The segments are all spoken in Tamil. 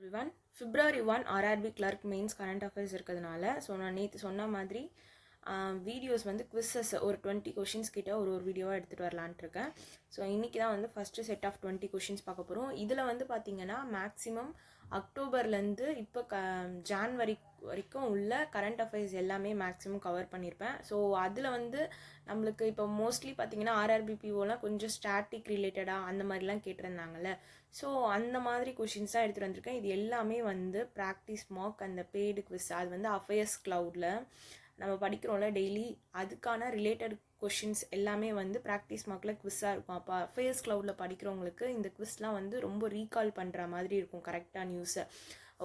everyone. February 1 RRB clerk mains current affairs இருக்கிறதுனால ஸோ நான் நேற்று சொன்ன மாதிரி வீடியோஸ் வந்து குவிஸஸ் ஒரு 20 கொஷின்ஸ் கிட்ட ஒரு வீடியோவாக எடுத்துகிட்டு வரலான்ட்டு இருக்கேன். ஸோ இன்றைக்கி தான் வந்து ஃபஸ்ட்டு செட் ஆஃப் 20 கொஷின்ஸ் பார்க்க போகிறோம். இதில் வந்து பார்த்திங்கன்னா மேக்ஸிமம் அக்டோபர்லேருந்து இப்போ ஜான்வரி வரைக்கும் உள்ள கரண்ட் அஃபேர்ஸ் எல்லாமே மேக்ஸிமம் கவர் பண்ணியிருப்பேன். ஸோ அதில் வந்து நம்மளுக்கு இப்போ மோஸ்ட்லி பார்த்திங்கன்னா RRBPOலாம் கொஞ்சம் ஸ்டாட்டிக் ரிலேட்டடாக அந்த மாதிரிலாம் கேட்டிருந்தாங்கல்ல. ஸோ அந்த மாதிரி கொஷின்ஸ் தான் எடுத்துகிட்டு வந்திருக்கேன். இது எல்லாமே வந்து ப்ராக்டிஸ் மார்க் அந்த பெய்டு குவிஸ் அது வந்து அஃபேர்ஸ் க்ளவுடில் நம்ம படிக்கிறோம்ல டெய்லி, அதுக்கான ரிலேட்டட் கொஷின்ஸ் எல்லாமே வந்து ப்ராக்டிஸ் மார்க்கில் குவிஸாக இருக்கும். அப்போ அஃபேர்ஸ் க்ளவுடில் படிக்கிறவங்களுக்கு இந்த குவிஸ்லாம் வந்து ரொம்ப ரீகால் பண்ணுற மாதிரி இருக்கும் கரெக்டாக நியூஸை.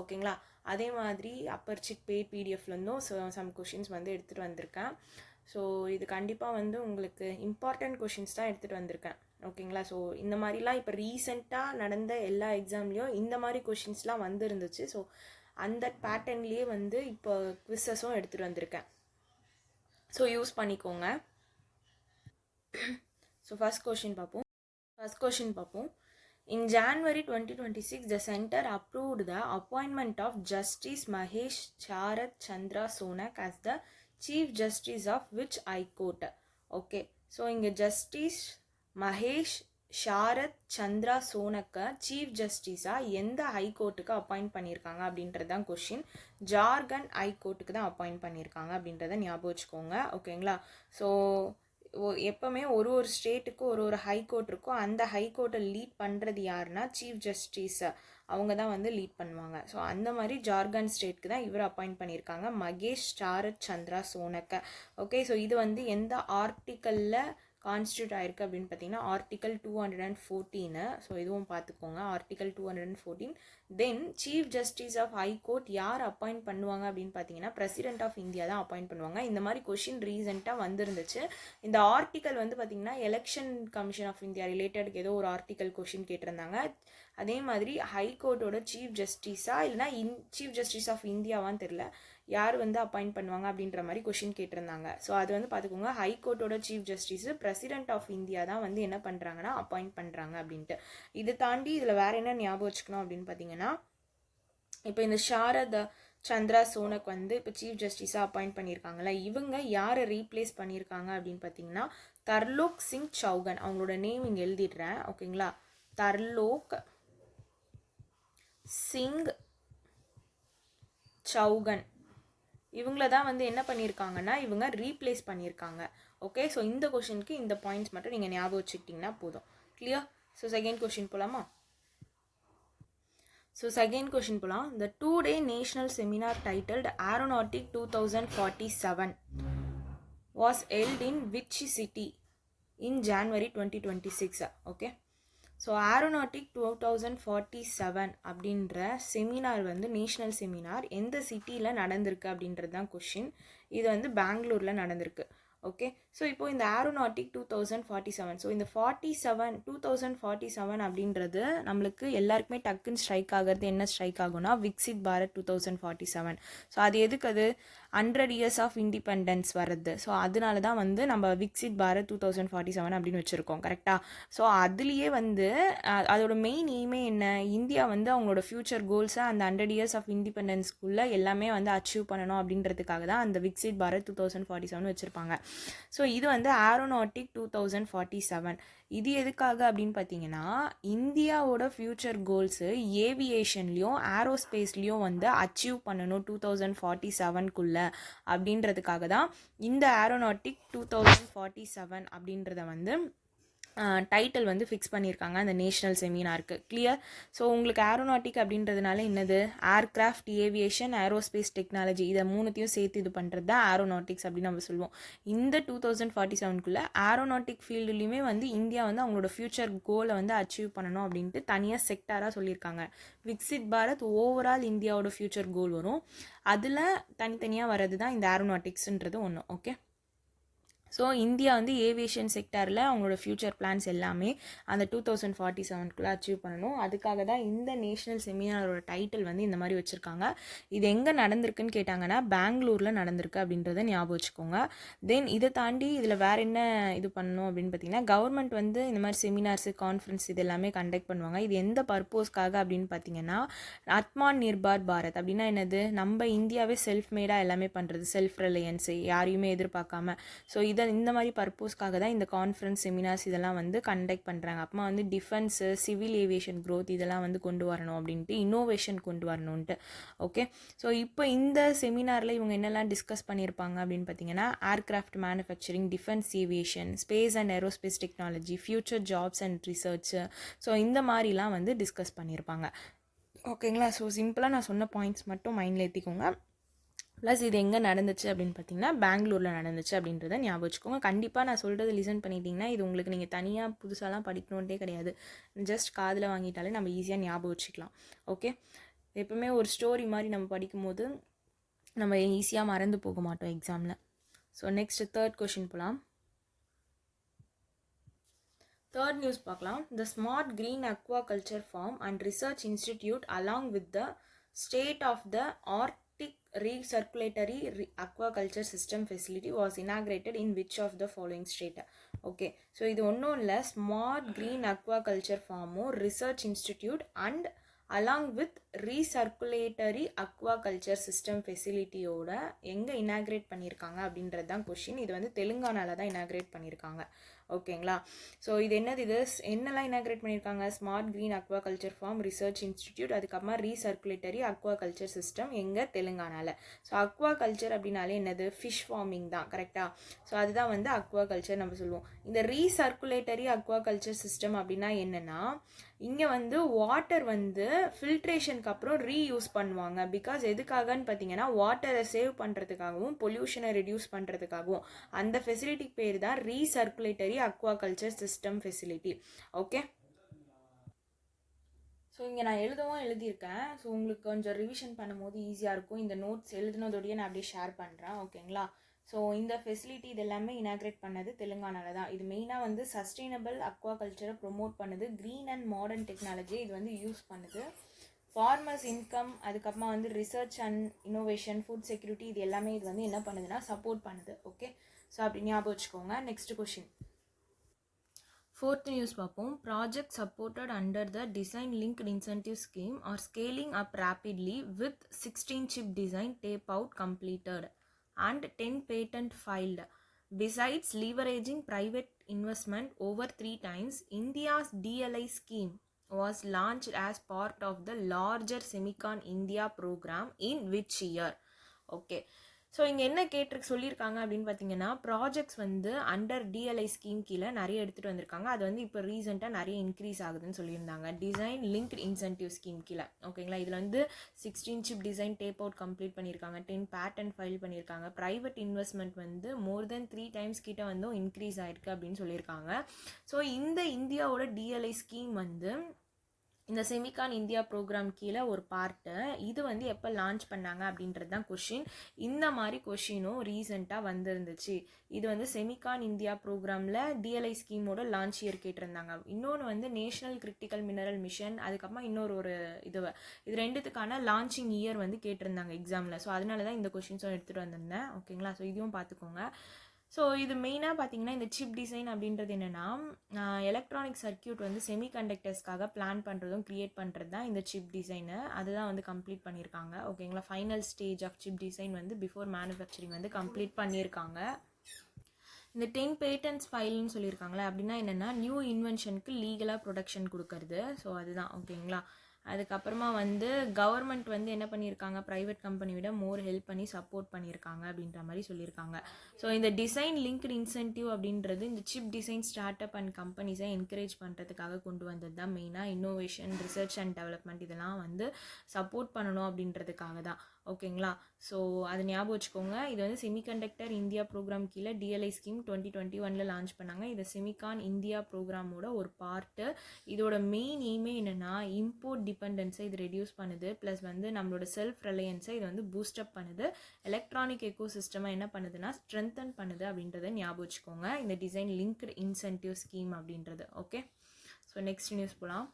ஓகேங்களா? அதே மாதிரி அப்பர்சிட் பெய்ட் பிடிஎஃப்லேருந்தும் சம் கொஷின்ஸ் வந்து எடுத்துகிட்டு வந்திருக்கேன். ஸோ இது கண்டிப்பாக வந்து உங்களுக்கு இம்பார்ட்டண்ட் கொஷின்ஸ் தான் எடுத்துகிட்டு வந்திருக்கேன். ஓகேங்களா? ஸோ இந்த மாதிரிலாம் இப்போ ரீசெண்டாக நடந்த எல்லா எக்ஸாம்லேயும் இந்த மாதிரி கொஷின்ஸ்லாம் வந்து இருந்துச்சு. ஸோ அந்த பேட்டர்ன்லேயே வந்து இப்போ குவிஸஸும் எடுத்துகிட்டு வந்திருக்கேன். ஸோ யூஸ் பண்ணிக்கோங்க. ஸோ ஃபர்ஸ்ட் கொஷின் பார்ப்போம். In January 2026, the Center approved the appointment of Justice Mahesh Sharath Chandra Sonak as the Chief Justice of which High Court? Okay, so இங்கே ஜஸ்டிஸ் மகேஷ் ஷாரத் சந்திரா சோனக்கை சீஃப் ஜஸ்டிஸாக எந்த ஹைகோர்ட்டுக்கு அப்பாயிண்ட் பண்ணியிருக்காங்க அப்படின்றது தான் கொஷின். ஜார்க்கண்ட் ஹைகோர்ட்டுக்கு தான் அப்பாயிண்ட் பண்ணியிருக்காங்க அப்படின்றத ஞாபகம் வச்சுக்கோங்க. ஓகேங்களா? ஸோ எப்போவுமே ஒரு ஸ்டேட்டுக்கு ஒரு ஹைகோர்ட் இருக்கும். அந்த ஹைகோர்ட்டை லீட் பண்ணுறது யாருன்னா சீஃப் ஜஸ்டிஸ், அவங்க தான் வந்து லீட் பண்ணுவாங்க. ஸோ அந்த மாதிரி ஜார்க்கண்ட் ஸ்டேட்க்கு தான் இவர் அப்பாயிண்ட் பண்ணியிருக்காங்க, மகேஷ் ஷாரத் சந்திரா சோனக்கை. ஓகே, ஸோ இது வந்து எந்த ஆர்டிக்கலில் கான்ஸ்டியூட் ஆயிருக்கு அப்படின்னு பார்த்தீங்கன்னா ஆர்டிக்கல் 214. ஸோ இதுவும் பார்த்துக்கோங்க, article 214. Then chief justice of high court யார் அப்பாயிண்ட் பண்ணுவாங்க அப்படின்னு பார்த்தீங்கன்னா பிரசிடென்ட் ஆஃப் இந்தியா தான் அப்பாயிண்ட் பண்ணுவாங்க. இந்த மாதிரி கொஷின் ரீசெண்டாக வந்துருந்துச்சு. இந்த ஆர்டிக்கல் வந்து பார்த்தீங்கன்னா எலெக்ஷன் கமிஷன் ஆஃப் இந்தியா ரிலேட்டடுக்கு ஏதோ ஒரு ஆர்டிக்கல் கொஷின் கேட்டிருந்தாங்க. அதே மாதிரி ஹைகோர்ட்டோட சீஃப் ஜஸ்டிஸாக இல்லைனா சீஃப் ஜஸ்டிஸ் ஆஃப் இந்தியாவான்னு தெரில, யார் வந்து அப்பாயிண்ட் பண்ணுவாங்க அப்படின்ற மாதிரி கொஷின் கேட்டிருந்தாங்க. ஸோ அது வந்து பார்த்துக்கோங்க, ஹைகோர்ட்டோட chief justice president of India தான் வந்து என்ன பண்ணுறாங்கன்னா அப்பாயிண்ட் பண்ணுறாங்க அப்படின்ட்டு. இது தாண்டி இதில் வேறு என்ன ஞாபகம் வச்சுக்கணும் அப்படின்னு பார்த்தீங்கன்னா, இப்போ இந்த ஷாரத் சந்திரா சோனக் வந்து இப்போ சீஃப் ஜஸ்டிஸாக அப்பாயிண்ட் பண்ணியிருக்காங்கல்ல, இவங்க யாரை ரீப்ளேஸ் பண்ணியிருக்காங்க அப்படின்னு பார்த்தீங்கன்னா தர்லோக் சிங் சௌகன். அவங்களோட நேம் இங்கே எழுதிடுறேன். ஓகேங்களா? தர்லோக் சிங் சௌகன் இவங்கள தான் வந்து என்ன பண்ணியிருக்காங்கன்னா இவங்க ரீப்ளேஸ் பண்ணியிருக்காங்க. ஓகே, ஸோ இந்த கொஷினுக்கு இந்த பாயிண்ட்ஸ் மட்டும் நீங்கள் ஞாபகம் வச்சுக்கிட்டிங்கன்னா போதும். கிளியர்? ஸோ செகண்ட் கொஷின் போகலாமா? ஸோ செகண்ட் கொஷின் போகலாம். The 2-day national seminar titled Aeronautic 2047 was held in which city in January 2026? Okay, so Aeronautic 2047 அப்படின்ற செமினார் வந்து நேஷ்னல் செமினார் எந்த சிட்டியில் நடந்திருக்கு அப்படின்றது தான் கொஷின். இது வந்து பெங்களூரில் நடந்திருக்கு. ஓகே, ஸோ இப்போது இந்த Aeronautic 2047, ஸோ இந்த 2047 அப்படின்றது நம்மளுக்கு எல்லாருக்குமே டக்குன்னு ஸ்ட்ரைக் ஆகிறது என்ன ஸ்ட்ரைக் ஆகும்னா விக்சித் பாரத் 2047. ஸோ அது எதுக்கு? அது 100 years ஆஃப் இண்டிபெண்டன்ஸ் வர்றது. ஸோ அதனால தான் வந்து நம்ம விக்சித் பாரத் 2047 அப்படின்னு வச்சுருக்கோம். கரெக்டாக? ஸோ அதுலேயே வந்து அதோட மெயின் எய்மே என்ன, இந்தியா வந்து அவங்களோட ஃப்யூச்சர் கோல்ஸை அந்த 100 years ஆஃப் இண்டிபெண்டன்ஸ்க்குள்ளே எல்லாமே வந்து அச்சீவ் பண்ணணும் அப்படின்றதுக்காக தான் அந்த விக்சித் பாரத் 2047 வச்சுருப்பாங்க. ஸோ இது வந்து Aeronautic 2047. இது எதுக்காக அப்படின்னு பார்த்தீங்கன்னா இந்தியாவோட ஃப்யூச்சர் கோல்ஸு ஏவியேஷன்லேயும் ஏரோஸ்பேஸ்லேயும் வந்து அச்சீவ் பண்ணணும் 2047க்குள்ளே அப்படின்றதுக்காக தான் இந்த Aeronautic 2047 அப்படின்றத வந்து டைட்டில் வந்து ஃபிக்ஸ் பண்ணியிருக்காங்க அந்த நேஷ்னல் செமினாருக்கு. கிளியர்? ஸோ உங்களுக்கு ஏரோநாட்டிக் அப்படின்றதுனால என்னது, ஏர்க்ராஃப்ட், ஏவியேஷன், ஏரோஸ்பேஸ் டெக்னாலஜி, இதை மூணுத்தையும் சேர்த்து இது பண்ணுறது தான் ஏரோநாட்டிக்ஸ் அப்படின்னு நம்ம சொல்லுவோம். இந்த 2047க்குள்ளே ஏரோநாட்டிக் ஃபீல்டுலேயுமே வந்து இந்தியா வந்து அவங்களோட ஃப்யூச்சர் கோலை வந்து அச்சீவ் பண்ணணும் அப்படின்ட்டு தனியாக செக்டாராக சொல்லியிருக்காங்க. விக்சித் பாரத் ஓவரால் இந்தியாவோட ஃப்யூச்சர் கோல் வரும், அதில் தனித்தனியாக வர்றது தான் இந்த ஏரோநாட்டிக்ஸ்ன்றது ஒன்று. ஓகே, ஸோ இந்தியா வந்து ஏவியேஷன் செக்டாரில் அவங்களோட ஃப்யூச்சர் பிளான்ஸ் எல்லாமே அந்த 2047 அச்சீவ் பண்ணணும். அதுக்காக தான் இந்த நேஷ்னல் செமினாரோட டைட்டில் வந்து இந்த மாதிரி வச்சுருக்காங்க. இது எங்கே நடந்திருக்குன்னு கேட்டாங்கன்னா பெங்களூரில் நடந்திருக்கு அப்படின்றத ஞாபகம் வச்சுக்கோங்க. தென் இதை தாண்டி இதில் வேறு என்ன இது பண்ணணும் அப்படின்னு பார்த்தீங்கன்னா, கவர்மெண்ட் வந்து இந்த மாதிரி செமினார்ஸு கான்ஃபரன்ஸ் இது எல்லாமே கண்டக்ட் பண்ணுவாங்க. இது எந்த பர்போஸ்க்காக அப்படின்னு பார்த்தீங்கன்னா, ஆத்மான் நிர்பார் பாரத் அப்படின்னா என்னது, நம்ம இந்தியாவே செல்ஃப் மேடாக எல்லாமே பண்ணுறது, செல்ஃப் ரிலையன்ஸு, யாரையுமே எதிர்பார்க்காம. ஸோ இந்த மாதிரி பர்போஸ்க்காக தான் இந்த கான்ஃபரன்ஸ் செமினார்ஸ் இதெல்லாம் வந்து கண்டக்ட் பண்ணுறாங்க. அப்புறமா வந்து டிஃபென்ஸு, சிவில் ஏவியேஷன் க்ரோத் இதெல்லாம் வந்து கொண்டு வரணும் அப்படின்ட்டு, இன்னோவேஷன் கொண்டு வரணுன்ட்டு. ஓகே, ஸோ இப்போ இந்த செமினாரில் இவங்க என்னெல்லாம் டிஸ்கஸ் பண்ணியிருப்பாங்க அப்படின்னு பார்த்தீங்கன்னா, aircraft manufacturing, defence aviation, space and aerospace technology, future jobs and research, so இந்த மாதிரிலாம் வந்து டிஸ்கஸ் பண்ணியிருப்பாங்க. ஓகேங்களா? ஸோ சிம்பிளாக நான் சொன்ன பாயிண்ட்ஸ் மட்டும் மைண்டில் ஏற்றிக்கோங்க. ப்ளஸ் இது எங்கே நடந்துச்சு அப்படின்னு பார்த்தீங்கன்னா, பெங்களூரில் நடந்துச்சு அப்படின்றத ஞாபகம் வச்சுக்கோங்க. கண்டிப்பாக நான் சொல்கிறது லிசன் பண்ணிட்டீங்கன்னா இது உங்களுக்கு நீங்கள் தனியாக புதுசாலாம் படிக்கணுன்ட்டே கிடையாது. ஜஸ்ட் காதில் வாங்கிட்டாலே நம்ம ஈஸியாக ஞாபகம் வச்சுக்கலாம். ஓகே, எப்பவுமே ஒரு ஸ்டோரி மாதிரி நம்ம படிக்கும்போது நம்ம ஈஸியாக மறந்து போக மாட்டோம் எக்ஸாமில். ஸோ நெக்ஸ்ட் தேர்ட் கொஷின் போகலாம். தேர்ட் நியூஸ் பார்க்கலாம். The smart green aquaculture farm and research institute along with the state of the Arctic recirculatory aquaculture system facility was inaugurated in which of the following state? Okay, so இது ஒன்றும் இல்லை, ஸ்மார்ட் க்ரீன் அக்வாகல்ச்சர் ஃபார்மும் research institute and along with recirculatory aquaculture system ஃபெசிலிட்டியோட எங்கே இனாக்ரேட் பண்ணியிருக்காங்க அப்படின்றது தான் கொஷின். இது வந்து தெலுங்கானாவில் தான் இனாக்ரேட் பண்ணியிருக்காங்க. ஓகேங்களா? ஸோ இது என்னது, இது என்னெல்லாம் இனாக்ரேட் பண்ணியிருக்காங்க? Smart green aquaculture farm, research institute, அதுக்கப்புறமா ரீசர்க்குலேட்டரி அக்வாகல்ச்சர் சிஸ்டம் எங்கே, தெலுங்கானாவில். ஸோ அக்வாகல்ச்சர் அப்படின்னாலே என்னது, ஃபிஷ் ஃபார்மிங் தான், கரெக்டாக? ஸோ அதுதான் வந்து அக்வாகல்ச்சர் நம்ம சொல்லுவோம். இந்த ரீசர்க்குலேட்டரி அக்வாகல்ச்சர் சிஸ்டம் அப்படின்னா என்னென்னா, இங்கே வந்து வாட்டர் வந்து ஃபில்ட்ரேஷனுக்கு அப்புறம் ரீயூஸ் பண்ணுவாங்க. பிகாஸ் எதுக்காகன்னு பார்த்தீங்கன்னா, வாட்டரை சேவ் பண்ணுறதுக்காகவும் பொல்யூஷனை ரெடியூஸ் பண்ணுறதுக்காகவும். அந்த ஃபெசிலிட்டிக்கு பேர் தான் recirculatory aquaculture system facility. Okay, so இங்கே நான் எழுதியிருக்கேன். ஸோ உங்களுக்கு கொஞ்சம் ரிவிஷன் பண்ணும்போது ஈஸியாக இருக்கும். இந்த நோட்ஸ் எழுதுனதோடையே நான் அப்படியே ஷேர் பண்ணுறேன். ஓகேங்களா? ஸோ இந்த ஃபெசிலிட்டி இது எல்லாமே இனாக்ரேட் பண்ணது தெலுங்கானாவில் தான். இது மெயினாக வந்து சஸ்டெயினபிள் அக்வாகல்ச்சரை ப்ரொமோட் பண்ணுது, க்ரீன் அண்ட் மாடர்ன் டெக்னாலஜி இது வந்து யூஸ் பண்ணுது, ஃபார்மர்ஸ் இன்கம், அதுக்கப்புறமா வந்து research and innovation, food security இது எல்லாமே இது வந்து என்ன பண்ணுதுன்னா சப்போர்ட் பண்ணுது. ஓகே, ஸோ அப்படி ஞாபகம் வச்சுக்கோங்க. நெக்ஸ்ட் கொஷின், ஃபோர்த் நியூஸ் பார்ப்போம். Project supported under the design linked incentive scheme are scaling up rapidly with 16 chip design tape out completed and 10 patent filed. Besides leveraging private investment over 3 times, India's DLI scheme was launched as part of the larger Semicon India program in which year? Okay, so இங்கே என்ன சொல்லியிருக்காங்க அப்படின்னு பார்த்தீங்கன்னா, ப்ராஜெக்ட்ஸ் வந்து அண்டர் டிஎல்ஐ ஸ்கீம் கீழே நிறைய எடுத்துகிட்டு வந்திருக்காங்க. அது வந்து இப்போ ரீசெண்டாக நிறைய இன்க்ரீஸ் ஆகுதுன்னு சொல்லியிருந்தாங்க, டிசைன் லிங்க்ட் இன்சென்டிவ் ஸ்கீம் கீழே. ஓகேங்களா? இதில் வந்து 16 chip design tape out complete பண்ணியிருக்காங்க, 10 பேட்டன்ட் ஃபைல் பண்ணியிருக்காங்க, ப்ரைவேட் இன்வெஸ்ட்மெண்ட் வந்து மோர் தென் 3 times கிட்ட வந்து இன்க்ரீஸ் ஆயிருக்கு அப்படின்னு சொல்லியிருக்காங்க. ஸோ இந்த இந்தியாவோட டிஎல்ஐ ஸ்கீம் வந்து இந்த செமிகான் இந்தியா ப்ரோக்ராம் கீழே ஒரு பார்ட்டு. இது வந்து எப்போ லான்ச் பண்ணாங்க அப்படின்றது தான் கொஷின். இந்த மாதிரி கொஷினும் ரீசெண்டாக வந்துருந்துச்சு. இது வந்து செமிகான் இந்தியா ப்ரோக்ராமில் டிஎல்ஐ ஸ்கீமோட லான்ச் இயர் கேட்டிருந்தாங்க. இன்னொன்று வந்து நேஷனல் கிரிட்டிக்கல் மினரல் மிஷன், அதுக்கப்புறமா இன்னொரு இது ரெண்டுத்துக்கான லான்ச்சிங் இயர் வந்து கேட்டிருந்தாங்க எக்ஸாமில். ஸோ அதனால தான் இந்த கொஷின்ஸும் எடுத்துகிட்டு வந்திருந்தேன். ஓகேங்களா? ஸோ இதுவும் பார்த்துக்கோங்க. ஸோ இது மெயினாக பார்த்தீங்கன்னா, இந்த சிப் டிசைன் அப்படின்றது என்னென்னா, எலக்ட்ரானிக் சர்க்கியூட் வந்து செமிகண்டக்டர்ஸ்க்காக பிளான் பண்ணுறதும் க்ரியேட் பண்ணுறது தான் இந்த சிப் டிசைனு. அதுதான் வந்து கம்ப்ளீட் பண்ணியிருக்காங்க. ஓகேங்களா? Final stage of chip design வந்து பிஃபோர் மேனுஃபேக்சரிங் வந்து கம்ப்ளீட் பண்ணியிருக்காங்க. இந்த 10 பேட்டன்ஸ் ஃபைல்னு சொல்லியிருக்காங்களே, அப்படின்னா என்னென்னா நியூ இன்வென்ஷனுக்கு லீகலாக ப்ரொடக்ஷன் கொடுக்கறது. ஸோ அதுதான். ஓகேங்களா? அதுக்கப்புறமா வந்து கவர்மெண்ட் வந்து என்ன பண்ணியிருக்காங்க, ப்ரைவேட் கம்பெனி விட மோர் ஹெல்ப் பண்ணி சப்போர்ட் பண்ணியிருக்காங்க அப்படின்ற மாதிரி சொல்லியிருக்காங்க. ஸோ இந்த டிசைன் லிங்க்டு இன்சென்டிவ் அப்படின்றது இந்த chip design start up and கம்பெனிஸை என்கரேஜ் பண்ணுறதுக்காக கொண்டு வந்தது தான். மெயினாக இன்னோவேஷன், ரிசர்ச் அண்ட் டெவலப்மெண்ட் இதெல்லாம் வந்து சப்போர்ட் பண்ணணும் அப்படின்றதுக்காக தான். ஓகேங்களா? ஸோ அது ஞாபகம் வச்சுக்கோங்க. இது வந்து செமிகண்டக்டர் இந்தியா ப்ரோக்ராம் கீழே டிஎல்ஐ ஸ்கீம் 2021 லான்ச் பண்ணாங்க. இது செமிகான் இந்தியா ப்ரோக்ராமோட ஒரு பார்ட்டு. இதோட மெயின் எய்மே என்னென்னா, இம்போர்ட் டிபெண்டன்ஸை இது ரெடியூஸ் பண்ணுது, ப்ளஸ் வந்து நம்மளோட செல்ஃப் ரிலையன்ஸை இது வந்து பூஸ்டப் பண்ணுது, எலக்ட்ரானிக் எக்கோ சிஸ்டமை என்ன பண்ணுதுன்னா ஸ்ட்ரென்தன் பண்ணுது அப்படின்றத ஞாபகம் வச்சுக்கோங்க. இந்த டிசைன் லிங்க்டு இன்சென்டிவ் ஸ்கீம் அப்படின்றது. ஓகே, ஸோ நெக்ஸ்ட் நியூஸ் போகலாம்.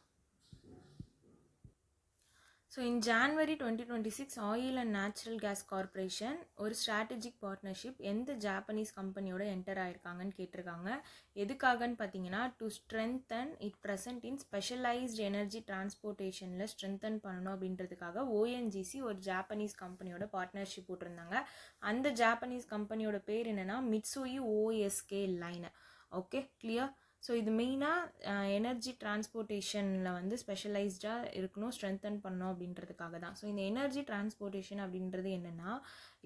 So in January 2026 oil and natural gas corporation ஒரு ஸ்ட்ராட்டஜிக் பார்ட்னர்ஷிப் எந்த ஜாப்பனீஸ் கம்பெனியோட என்டர் ஆயிருக்காங்கன்னு கேட்டிருக்காங்க. எதுக்காகன்னு பார்த்தீங்கன்னா to strengthen it present in specialised energy டிரான்ஸ்போர்ட்டேஷனில் ஸ்ட்ரென்தன் பண்ணணும் அப்படின்றதுக்காக ஓஎன்ஜிசி ஒரு ஜாப்பனீஸ் கம்பெனியோட பார்ட்னர்ஷிப் போட்டிருந்தாங்க. அந்த ஜாப்பனீஸ் கம்பெனியோட பேர் என்னென்னா மிட்சுயி ஓஎஸ்கே லைன். Okay, clear? ஸோ இது மெயினாக எனர்ஜி டிரான்ஸ்போர்ட்டேஷனில் வந்து ஸ்பெஷலைஸ்டாக இருக்கணும், ஸ்ட்ரென்தன் பண்ணணும் அப்படின்றதுக்காக தான். ஸோ இந்த எனர்ஜி டிரான்ஸ்போர்ட்டேஷன் அப்படின்றது என்னென்னா,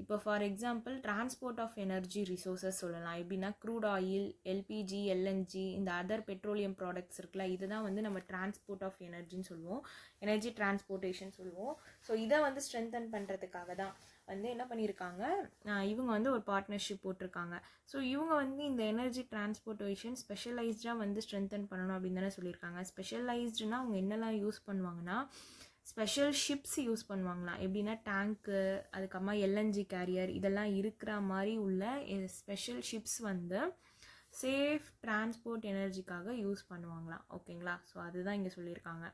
இப்போ for example transport of energy resources சொல்லலாம். எப்படின்னா க்ரூட் ஆயில், எல்பிஜி, எல்என்ஜி, இந்த அதர் பெட்ரோலியம் ப்ராடக்ட்ஸ் இருக்குல்ல, இதை தான் வந்து நம்ம டிரான்ஸ்போர்ட் ஆஃப் எனர்ஜின்னு சொல்லுவோம், எனர்ஜி டிரான்ஸ்போர்ட்டேஷன் சொல்லுவோம். ஸோ இதை வந்து ஸ்ட்ரென்தன் பண்ணுறதுக்காக தான் வந்து என்ன பண்ணியிருக்காங்க, இவங்க வந்து ஒரு பார்ட்னர்ஷிப் போட்டிருக்காங்க. ஸோ இவங்க வந்து இந்த எனர்ஜி டிரான்ஸ்போர்ட்டேஷன் ஸ்பெஷலைஸ்டாக வந்து ஸ்ட்ரென்தன் பண்ணணும் அப்படின்னு தானே சொல்லியிருக்காங்க. ஸ்பெஷலைஸ்டுனா அவங்க என்னெல்லாம் யூஸ் பண்ணுவாங்கன்னா ஸ்பெஷல் ஷிப்ஸ் யூஸ் பண்ணுவாங்களாம். எப்படின்னா டேங்க்கு, அதுக்கப்புறமா எல்என்ஜி கேரியர், இதெல்லாம் இருக்கிற மாதிரி உள்ள ஸ்பெஷல் ஷிப்ஸ் வந்து சேஃப் டிரான்ஸ்போர்ட் எனர்ஜிக்காக யூஸ் பண்ணுவாங்களாம். ஓகேங்களா? ஸோ அதுதான் இங்கே சொல்லியிருக்காங்க.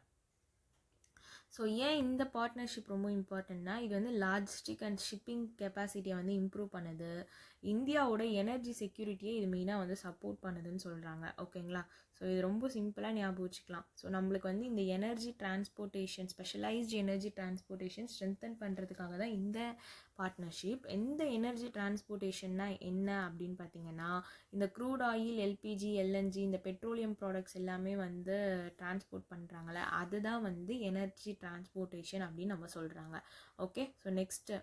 ஸோ ஏன் இந்த பார்ட்னர்ஷிப் ரொம்ப இம்பார்ட்டன்ட்னா இது வந்து லாஜிஸ்டிக் அண்ட் ஷிப்பிங் கெப்பாசிட்டியை வந்து இம்ப்ரூவ் பண்ணுது, இந்தியாவோட எனர்ஜி செக்யூரிட்டியை இது மெயினாக வந்து சப்போர்ட் பண்ணுதுன்னு சொல்கிறாங்க. ஓகேங்களா? ஸோ இது ரொம்ப சிம்பிளாக ஞாபகம் வச்சுக்கலாம். ஸோ நம்மளுக்கு வந்து இந்த energy transportation, specialised energy transportation strengthen பண்ணுறதுக்காக தான் இந்த பார்ட்னர்ஷிப். எந்த எனர்ஜி டிரான்ஸ்போர்ட்டேஷன்னா என்ன அப்படின்னு பார்த்தீங்கன்னா இந்த க்ரூட் ஆயில், எல்பிஜி, எல்என்ஜி, இந்த பெட்ரோலியம் ப்ராடக்ட்ஸ் எல்லாமே வந்து டிரான்ஸ்போர்ட் பண்ணுறாங்களே, அதுதான் வந்து எனர்ஜி டிரான்ஸ்போர்ட்டேஷன் அப்படின்னு நம்ம சொல்கிறாங்க. Okay, so next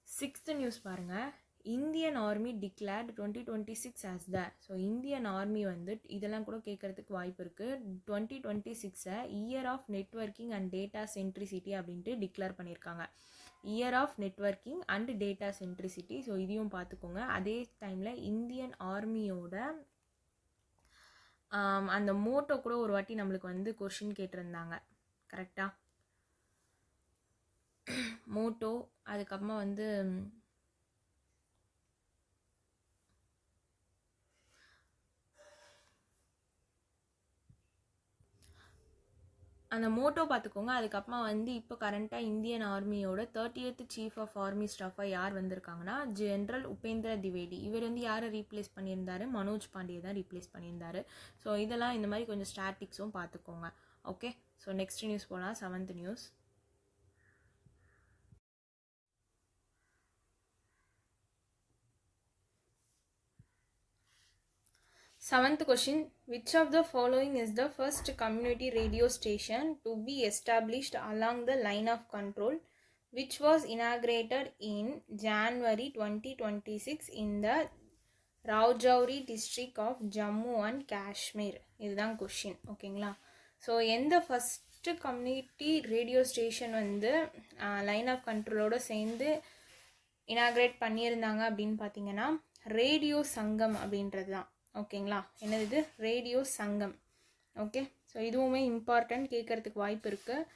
6th news பாருங்கள். Indian army declared 2026 as the. So Indian army வந்து இதெல்லாம் கூட கேட்குறதுக்கு வாய்ப்பு இருக்குது. 2026 year of networking and data centricity அப்படின்ட்டு டிக்ளேர் பண்ணியிருக்காங்க. Year of networking and data centricity. So இதையும் பார்த்துக்கோங்க. அதே டைமில் இந்தியன் ஆர்மியோட அந்த மோட்டோ கூட ஒரு வாட்டி நம்மளுக்கு வந்து கொஷின் கேட்டிருந்தாங்க. கரெக்டாக? மோட்டோ, அதுக்கப்புறமா வந்து அந்த மோட்டோ பார்த்துக்கோங்க. அதுக்கப்புறமா வந்து இப்போ கரண்ட்டாக இந்தியன் ஆர்மியோட 30th சீஃப் ஆஃப் ஆர்மி ஸ்டாஃபாக யார் வந்திருக்காங்கன்னா ஜென்ரல் உபேந்திர திவேதி. இவர் வந்து யாரை ரீப்ளேஸ் பண்ணியிருந்தாரு? மனோஜ் பாண்டியை தான் ரீப்ளேஸ் பண்ணியிருந்தாரு. ஸோ இதெல்லாம் இந்த மாதிரி கொஞ்சம் ஸ்டாட்டிக்ஸும் பார்த்துக்கோங்க. ஓகே, ஸோ நெக்ஸ்ட் நியூஸ் போகலாம். 7th news. Seventh question, which of the following is the first community radio station to be established along the line of control, which was inaugurated in January 2026 in the Rajouri district of Jammu and Kashmir? இதுதான் கொஷின். ஓகேங்களா? ஸோ எந்த ஃபஸ்ட்டு கம்யூனிட்டி ரேடியோ ஸ்டேஷன் வந்து லைன் ஆஃப் கண்ட்ரோலோடு சேர்ந்து இனாக்ரேட் பண்ணியிருந்தாங்க அப்படின்னு பார்த்தீங்கன்னா ரேடியோ சங்கம் அப்படின்றது தான். ஓகேங்களா? என்னது இது? ரேடியோ சங்கம். ஓகே, ஸோ இதுவுமே இம்பார்ட்டன்ட், கேட்குறதுக்கு வாய்ப்பு இருக்குது.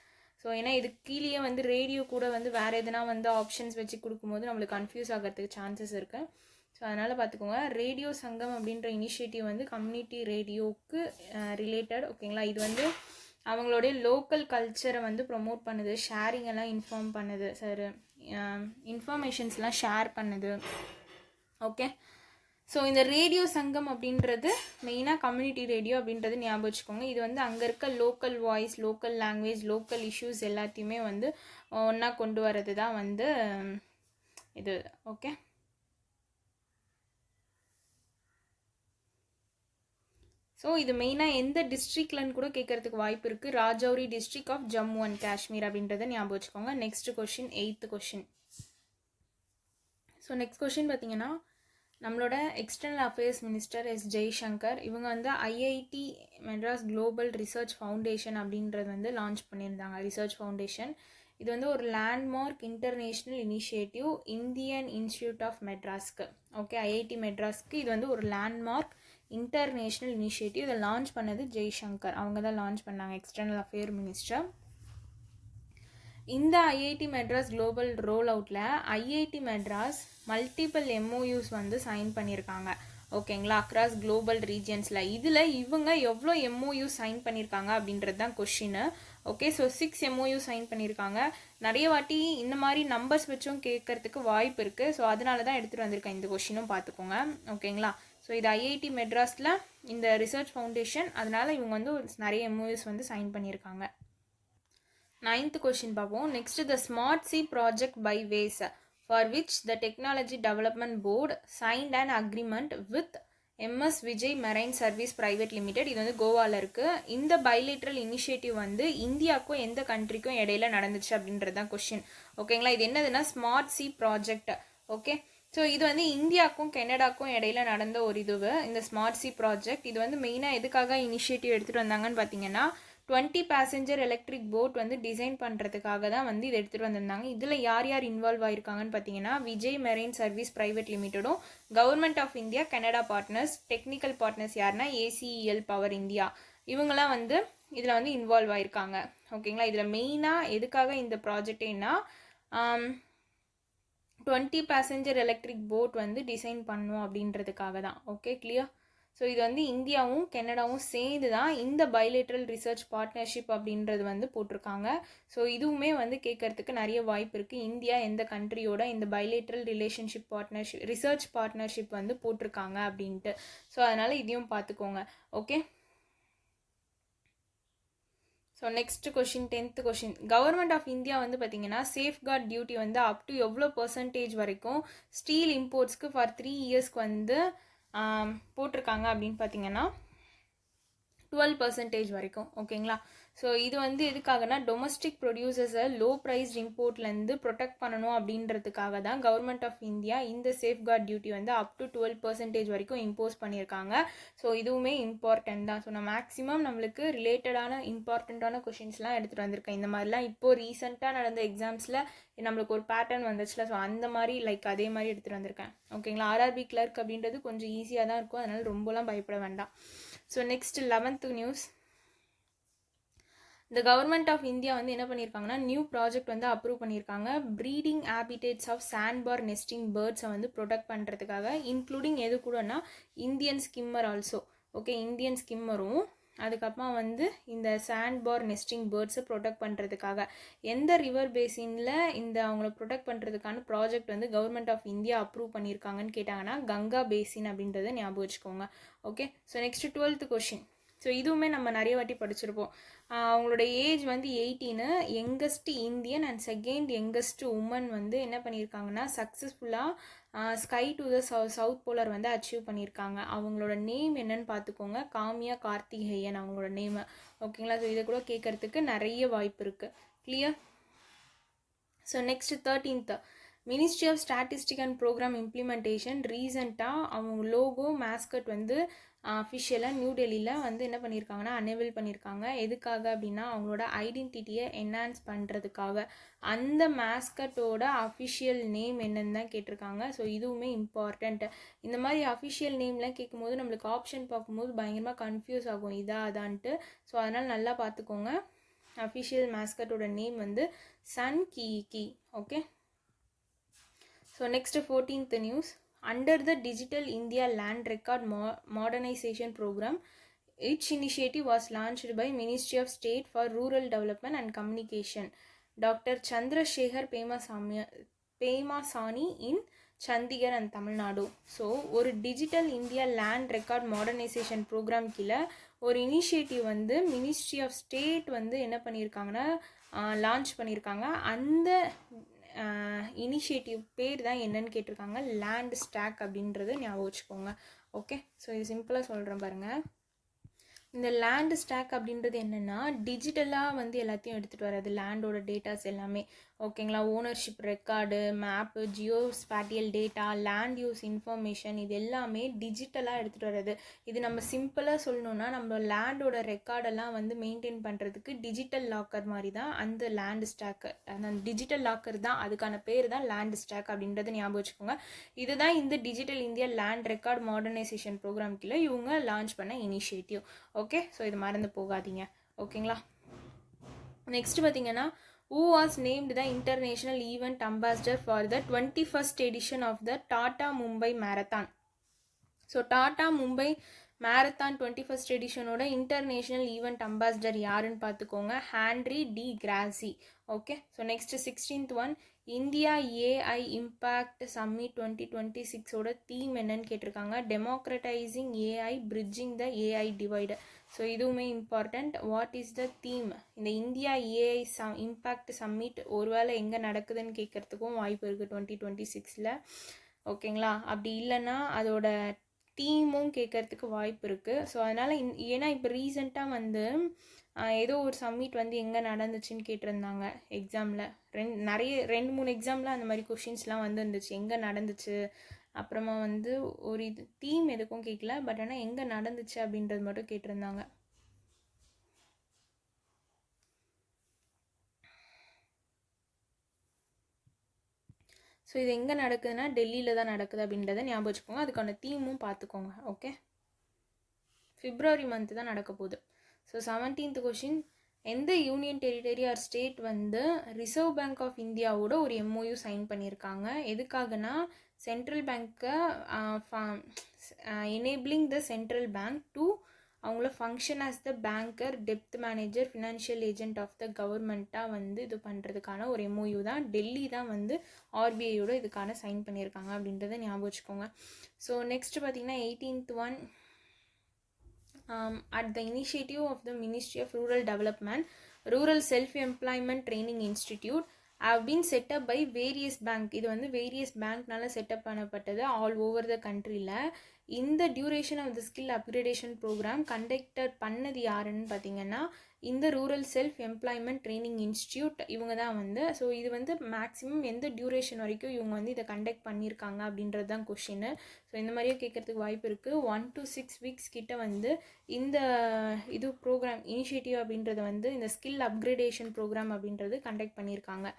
ஸோ ஏன்னா இது கீழே வந்து ரேடியோ கூட வந்து வேறு எதுனா வந்து ஆப்ஷன்ஸ் வச்சு கொடுக்கும்போது நம்மளுக்கு கன்ஃபியூஸ் ஆகிறதுக்கு சான்சஸ் இருக்குது. ஸோ அதனால் பார்த்துக்கோங்க. ரேடியோ சங்கம் அப்படின்ற இனிஷியேட்டிவ் வந்து கம்யூனிட்டி ரேடியோவுக்கு ரிலேட்டட். ஓகேங்களா? இது வந்து அவங்களுடைய லோக்கல் கல்ச்சரை வந்து ப்ரொமோட் பண்ணுது, ஷேரிங் எல்லாம் இன்ஃபார்ம் பண்ணுது, சார் இன்ஃபர்மேஷன்ஸ்லாம் ஷேர் பண்ணுது. ஓகே, ஸோ இந்த ரேடியோ சங்கம் அப்படின்றது மெயினாக கம்யூனிட்டி ரேடியோ அப்படின்றது ஞாபகம் வச்சுக்கோங்க. இது வந்து அங்கே இருக்க local voice, local language, local issues எல்லாத்தையுமே வந்து ஒன்றா கொண்டு வரது தான் வந்து இது. ஓகே, ஸோ இது மெயினாக எந்த டிஸ்ட்ரிக்ட்லன்னு கூட கேட்குறதுக்கு வாய்ப்பு இருக்குது. Rajouri district of Jammu and Kashmir அப்படின்றத ஞாபகம் வச்சுக்கோங்க. Next question, 8th question. So next question பார்த்தீங்கன்னா நம்மளோட எக்ஸ்டர்னல் அஃபேர்ஸ் மினிஸ்டர் ஜெய்சங்கர் இவங்க வந்து IIT Madras global research foundation அப்படின்றது வந்து லான்ச் பண்ணியிருந்தாங்க. ரிசர்ச் ஃபவுண்டேஷன் இது வந்து ஒரு landmark international initiative Indian institute of மெட்ராஸ்க்கு. ஓகே, ஐஐடி மெட்ராஸ்க்கு இது வந்து ஒரு லேண்ட்மார்க் இன்டர்நேஷ்னல் இனிஷியேட்டிவ். இதை லான்ச் பண்ணது ஜெய்சங்கர், அவங்க தான் லான்ச் பண்ணாங்க, எக்ஸ்டர்னல் அஃபேர் மினிஸ்டர். இந்த ஐஐடி மெட்ராஸ் குளோபல் ரோல் அவுட்டில் ஐஐடி மெட்ராஸ் மல்டிபிள் எம்ஓயூஸ் வந்து சைன் பண்ணியிருக்காங்க. ஓகேங்களா, அக்ராஸ் குளோபல் ரீஜியன்ஸில். இதில் இவங்க எவ்வளோ எம்ஓயூ சைன் பண்ணியிருக்காங்க அப்படின்றது தான் question. Okay, so 6 MOU sign பண்ணியிருக்காங்க. நிறைய வாட்டி இந்த மாதிரி நம்பர்ஸ் வச்சும் கேட்கறதுக்கு வாய்ப்பு இருக்குது. ஸோ அதனால தான் எடுத்துகிட்டு வந்திருக்கேன் இந்த கொஷினும் பார்த்துக்கோங்க. ஓகேங்களா, ஸோ இது ஐஐடி மெட்ராஸில் இந்த ரிசர்ச் ஃபவுண்டேஷன், அதனால் இவங்க வந்து நிறைய எம்ஓயூஸ் வந்து சைன் பண்ணியிருக்காங்க. 9th question பார்ப்போம். Next, the smart C project by ways for which the Technology Development Board signed an agreement with MS Vijay Marine Service Private Limited. இது வந்து கோவாவில் இருக்குது. இந்த பைலேட்ரல் இனிஷியேட்டிவ் வந்து இந்தியாவுக்கும் எந்த கண்ட்ரிக்கும் இடையில நடந்துச்சு அப்படின்றது தான் கொஷின். ஓகேங்களா, இது என்னதுன்னா smart C project. Okay, so இது வந்து இந்தியாவுக்கும் கனடாக்கும் இடையில நடந்த ஒரு இந்த ஸ்மார்ட் சி ப்ராஜெக்ட். இது வந்து மெயினாக எதுக்காக இனிஷியேட்டிவ் எடுத்துகிட்டு வந்தாங்கன்னு பார்த்தீங்கன்னா 20 பேசஞ்சர் எலக்ட்ரிக் போட் வந்து டிசைன் பண்ணுறதுக்காக தான் வந்து இதை எடுத்துகிட்டு வந்திருந்தாங்க. இதில் யார் யார் இன்வால்வ் ஆகிருக்காங்கன்னு பார்த்தீங்கன்னா விஜய் மெரைன் சர்வீஸ் ப்ரைவேட் லிமிட்டடும், government of India, Canada partners, technical partners யாருன்னா ACEL பவர் இந்தியா, இவங்களாம் வந்து இதில் வந்து இன்வால்வ் ஆகிருக்காங்க. ஓகேங்களா, இதில் மெயினாக எதுக்காக இந்த ப்ராஜெக்டேன்னா 20 பேசஞ்சர் எலக்ட்ரிக் போட் வந்து டிசைன் பண்ணும் அப்படின்றதுக்காக தான். Okay, clear. ஸோ இது வந்து இந்தியாவும் கனடாவும் சேர்ந்து தான் இந்த பைலேட்ரல் ரிசர்ச் பார்ட்னர்ஷிப் அப்படின்றது வந்து போட்டிருக்காங்க. ஸோ இதுவுமே வந்து கேட்கறதுக்கு நிறைய வாய்ப்பு இருக்குது. இந்தியா எந்த கண்ட்ரியோட இந்த bilateral relationship partnership research partnership வந்து போட்டிருக்காங்க அப்படின்ட்டு. ஸோ அதனால் இதையும் பார்த்துக்கோங்க. Okay, so next question 10th question. Government of India வந்து பார்த்தீங்கன்னா சேஃப்கார்ட் டியூட்டி வந்து அப் டு எவ்வளோ பர்சன்டேஜ் வரைக்கும் ஸ்டீல் இம்போர்ட்ஸ்க்கு ஃபார் 3 இயர்ஸ்க்கு வந்து போட்டிருக்காங்க அப்படின்னு பார்த்தீங்கன்னா 12% வரைக்கும். ஓகேங்களா, ஸோ இது வந்து எதுக்காகனா டொமஸ்டிக் ப்ரொடியூசர்ஸை லோ ப்ரைஸ் இம்போர்ட்லேருந்து ப்ரொடெக்ட் பண்ணணும் அப்படின்றதுக்காக தான் கவர்மெண்ட் ஆஃப் இந்தியா இந்த சேஃப்கார்ட் டியூட்டி வந்து அப் டு 12% வரைக்கும் இம்போஸ் பண்ணியிருக்காங்க. ஸோ இதுவுமே இம்பார்ட்டன்ட் தான். ஸோ நான் மேக்ஸிமம் நம்மளுக்கு ரிலேட்டடான இம்பார்ட்டண்ட்டான கொஷின்ஸ்லாம் எடுத்துகிட்டு வந்திருக்கேன். இந்த மாதிரிலாம் இப்போது ரீசெண்டாக நடந்த எக்ஸாம்ஸில் நம்மளுக்கு ஒரு பேட்டர்ன் வந்துச்சுல, ஸோ அந்த மாதிரி அதே மாதிரி எடுத்துகிட்டு வந்திருக்கேன். ஓகேங்களா, RRB கிளர்க் அப்படின்றது கொஞ்சம் ஈஸியாக தான் இருக்கும், அதனால் ரொம்பலாம் பயப்பட வேண்டாம். So next 11th news. இந்த கவர்மெண்ட் ஆஃப் இந்தியா வந்து என்ன பண்ணியிருக்காங்கன்னா நியூ ப்ராஜெக்ட் வந்து அப்ரூவ் பண்ணியிருக்காங்க. Breeding habitats of sandbar nesting பேர்ட்ஸை வந்து ப்ரொடெக்ட் பண்ணுறதுக்காக, இன்க்ளூடிங் எது கூடனா Indian skimmer also. Okay, Indian ஸ்கிம்மரும் அதுக்கப்புறமா வந்து இந்த சாண்ட்பார் நெஸ்டிங் பேர்ட்ஸை ப்ரொடெக்ட் பண்ணுறதுக்காக எந்த ரிவர் பேசினில் இந்த அவங்கள ப்ரொடெக்ட் பண்ணுறதுக்கான ப்ராஜெக்ட் வந்து கவர்மெண்ட் ஆஃப் இந்தியா அப்ரூவ் பண்ணியிருக்காங்கன்னு கேட்டாங்கன்னா கங்கா பேசின் அப்படின்றத ஞாபகம் வச்சுக்கோங்க. Okay, so next 12th question. So இதுவுமே நம்ம நிறைய வாட்டி படிச்சிருப்போம். அவங்களோட ஏஜ் வந்து 18, youngest Indian and second youngest woman வந்து என்ன பண்ணியிருக்காங்கன்னா சக்ஸஸ்ஃபுல்லாக ski to the south polar வந்து அச்சீவ் பண்ணியிருக்காங்க. அவங்களோட நேம் என்னன்னு பார்த்துக்கோங்க, காமியா கார்த்திகேயன் அவங்களோட நேமு. ஓகேங்களா, ஸோ இதை கூட கேட்கறதுக்கு நிறைய வாய்ப்பு இருக்குது. Clear. So next 13th ministry of statistic and programme implementation ரீசெண்டாக அவங்க லோகோ மேஸ்கட் வந்து அஃபிஷியலாக நியூ டெல்லியில் வந்து என்ன பண்ணியிருக்காங்கன்னா அனேபிள் பண்ணியிருக்காங்க. எதுக்காக அப்படின்னா அவங்களோட ஐடென்டிட்டியை என்ஹான்ஸ் பண்ணுறதுக்காக. அந்த மேஸ்கட்டோட அஃபிஷியல் நேம் என்னன்னு தான் கேட்டிருக்காங்க. ஸோ இதுவுமே இம்பார்ட்டண்ட். இந்த மாதிரி அஃபிஷியல் நேம்லாம் கேட்கும்போது நம்மளுக்கு ஆப்ஷன் பார்க்கும்போது பயங்கரமாக கன்ஃபியூஸ் ஆகும், அதான்ட்டு. ஸோ அதனால் நல்லா பார்த்துக்கோங்க. அஃபிஷியல் மேஸ்கட்டோட நேம் வந்து Sun Ki. Okay, so next 14th news. Under the Digital India Land Record Modernization Program, each initiative was launched by Ministry of State for Rural Development and Communication, Dr. Chandrasekhar Pemasani in Chandigarh and Tamil Nadu. So ஒரு digital India land record modernisation programme கீழே ஒரு இனிஷியேட்டிவ் வந்து மினிஸ்ட்ரி ஆஃப் ஸ்டேட் வந்து என்ன பண்ணியிருக்காங்கன்னா லான்ச் பண்ணியிருக்காங்க. அந்த இனிஷியேட்டிவ் பேர் தான் என்னன்னு கேட்டிருக்காங்க, லேண்ட் ஸ்டாக் அப்படின்றது ஞாபகம் வச்சுக்கோங்க. ஓகே, ஸோ இது சிம்பிளாக சொல்கிறேன் பாருங்கள். இந்த லேண்ட் ஸ்டாக் அப்படின்றது என்னென்னா டிஜிட்டலாக வந்து எல்லாத்தையும் எடுத்துகிட்டு வர்றது, லேண்டோட டேட்டாஸ் எல்லாமே. ஓகேங்களா, ownership record, map, Jio ஸ்பேட்டியல் data, land use information, இது எல்லாமே டிஜிட்டலாக எடுத்துகிட்டு வர்றது. இது நம்ம சிம்பிளாக சொல்லணுன்னா நம்ம லேண்டோட ரெக்கார்டெல்லாம் வந்து மெயின்டைன் பண்ணுறதுக்கு டிஜிட்டல் லாக்கர் மாதிரி தான் அந்த லேண்ட் ஸ்டாக்கு. அந்த டிஜிட்டல் லாக்கர் தான், அதுக்கான பேர் தான் லேண்ட் ஸ்டாக் அப்படின்றது ஞாபகம் வச்சுக்கோங்க. இதுதான் இந்த digital India land record modernisation programme கீழே இவங்க லான்ச் பண்ண இனிஷியேட்டிவ். ஓகே, ஸோ இது மறந்து போகாதீங்க. ஓகேங்களா, நெக்ஸ்ட் பார்த்தீங்கன்னா who was named the international event ambassador for the 21st edition of the Tata Mumbai Marathon. So Tata Mumbai marathon 21st எடிஷனோட இன்டர்நேஷ்னல் ஈவெண்ட் அம்பாசிடர் யாருன்னு பார்த்துக்கோங்க, Andre De Grasse. Okay, so next 16th one, India AI impact summit 2026ஓட தீம் என்னன்னு கேட்டிருக்காங்க, democratising AI bridging the AI divide. So இதுவுமே important. What is the theme? இந்த இந்தியா ஏஐ இம்பேக்ட் சம்மிட் ஒருவேளை எங்கே நடக்குதுன்னு கேட்குறதுக்கும் வாய்ப்பு இருக்குது 2026. ஓகேங்களா? அப்படி இல்லைன்னா அதோட தீமும் கேட்கறதுக்கு வாய்ப்பு இருக்குது. ஸோ அதனால் ஏன்னா இப்போ ரீசெண்டாக வந்து ஏதோ ஒரு சம்மிட் வந்து எங்கே நடந்துச்சுன்னு கேட்டிருந்தாங்க எக்ஸாமில். 2-3 எக்ஸாமில் அந்த மாதிரி கொஷின்ஸ்லாம் வந்துருந்துச்சு, எங்கே நடந்துச்சு. அப்புறமா வந்து ஒரு இது தீம் எதுக்கும் கேட்கல, பட் ஆனால் எங்கே நடந்துச்சு அப்படின்றது மட்டும் கேட்டிருந்தாங்க. ஸோ இது எங்கே நடக்குதுன்னா டெல்லியில் தான் நடக்குது அப்படின்றத ஞாபகம் வச்சுக்கோங்க. அதுக்கான தீமும் பார்த்துக்கோங்க. ஓகே, February மந்த்து தான் நடக்க போகுது. ஸோ 17th கொஷின், எந்த யூனியன் டெரிட்டரி ஆர் ஸ்டேட் வந்து ரிசர்வ் பேங்க் ஆஃப் இந்தியாவோட ஒரு எம்ஓயு சைன் பண்ணியிருக்காங்க? எதுக்காகனா சென்ட்ரல் பேங்க்கை enabling the central bank to அவங்கள ஃபங்க்ஷன் ஆஸ் த பேங்கர், டெப்த் manager, financial agent of the கவர்மெண்ட்டாக வந்து இது பண்ணுறதுக்கான ஒரு எம்ஓயு தான். டெல்லி தான் வந்து ஆர்பிஐயோட இதுக்கான சைன் பண்ணியிருக்காங்க அப்படின்றத ஞாபகம் வச்சுக்கோங்க. ஸோ நெக்ஸ்ட் பார்த்திங்கன்னா 18th one, at the initiative of the Ministry of Rural Development, Rural Self-Employment Training Institute have been set up by various bank. இது வந்து வேரியஸ் பேங்க்னால செட்டப் பண்ணப்பட்டது ஆல் ஓவர் த கண்ட்ரியில். இந்த duration of the skill upgradation programme conducted பண்ணது யாருன்னு பார்த்தீங்கன்னா இந்த rural self employment training institute, இவங்க தான் வந்து. ஸோ இது வந்து மேக்ஸிமம் எந்த டியூரேஷன் வரைக்கும் இவங்க வந்து இதை கண்டக்ட் பண்ணியிருக்காங்க அப்படின்றது தான் கொஷின். ஸோ இந்த மாதிரியே கேட்குறதுக்கு வாய்ப்பு இருக்குது. 1 to 6 weeks கிட்ட வந்து இந்த இது ப்ரோக்ராம் இனிஷியேட்டிவ் அப்படின்றது வந்து இந்த ஸ்கில் அப்கிரேடேஷன் ப்ரோக்ராம் அப்படின்றது கண்டக்ட் பண்ணியிருக்காங்க.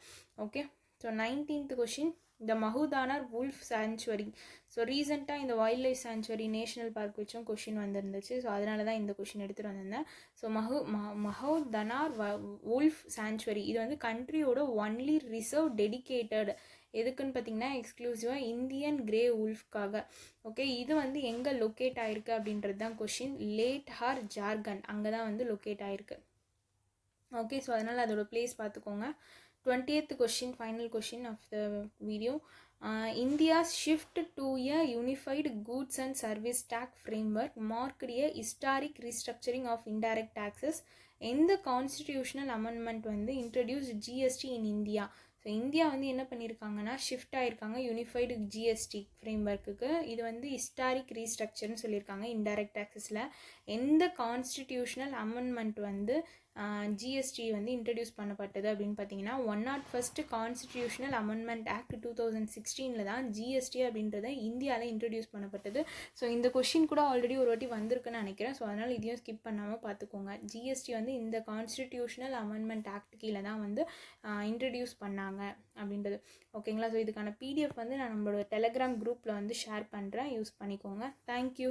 ஓகே, ஸோ 19th கொஷின், இந்த மஹூதானார் வுல்ஃப் சாங்சுவரி. ஸோ ரீசெண்டாக இந்த wild life sanctuary national park வச்சும் கொஷின் வந்துருந்துச்சு. ஸோ அதனால தான் இந்த கொஷின் எடுத்துகிட்டு வந்திருந்தேன். ஸோ மஹூதானார் வுல்ஃப் சாங்சுவரி இது வந்து கண்ட்ரியோட ஒன்லி ரிசர்வ் டெடிகேட்டட் எதுக்குன்னு பார்த்தீங்கன்னா எக்ஸ்க்ளூசிவாக இந்தியன் கிரே உல்ஃப்காக. ஓகே, இது வந்து எங்கே லொக்கேட் ஆகிருக்கு அப்படின்றது தான் கொஷின். லேட்ஹார், ஜார்க்கண்ட், அங்கே தான் வந்து லொக்கேட் ஆகிருக்கு. ஓகே, ஸோ அதனால் அதோட பிளேஸ் பார்த்துக்கோங்க. 20th question, final question of the video. India's shift to a unified goods and service tax framework marked a historic restructuring of indirect taxes. இந்த கான்ஸ்டிடியூஷனல் அமெண்ட்மெண்ட் வந்து introduce GST in India. So India வந்து என்ன பண்ணியிருக்காங்கன்னா ஷிஃப்ட் ஆகிருக்காங்க யூனிஃபைடு ஜிஎஸ்டி ஃப்ரேம்வொர்க்குக்கு. இது வந்து ஹிஸ்டாரிக் ரீஸ்ட்ரக்சர்னு சொல்லியிருக்காங்க இன்டைரக்ட் டேக்ஸஸில். எந்த கான்ஸ்டிடியூஷனல் அமெண்ட்மெண்ட் வந்து ஜிஎஸ்டி வந்து இன்ட்ரடியூஸ் பண்ணப்பட்டது அப்படின்னு பார்த்தீங்கன்னா 101st கான்ஸ்டிடியூஷனல் அமெண்ட்மெண்ட் ஆக்ட் 2016 தான் ஜிஎஸ்டி அப்படின்றத இந்தியாவில் இன்ட்ரடியூஸ் பண்ணப்பட்டது. ஸோ இந்த கொஷின் கூட ஆல்ரெடி ஒரு வாட்டி வந்திருக்குன்னு நினைக்கிறேன். ஸோ அதனால் இதையும் ஸ்கிப் பண்ணாமல் பார்த்துக்கோங்க. ஜிஎஸ்டி வந்து இந்த கான்ஸ்டிடியூஷனல் அமெண்ட்மெண்ட் ஆக்ட் கீழே தான் வந்து இன்ட்ரடியூஸ் பண்ணாங்க அப்படின்றது. ஓகேங்களா? ஸோ இதுக்கான பிடிஎஃப் வந்து நான் நம்மளோட டெலகிராம் குரூப்பில் வந்து ஷேர் பண்ணுறேன், யூஸ் பண்ணிக்கோங்க. தேங்க்யூ.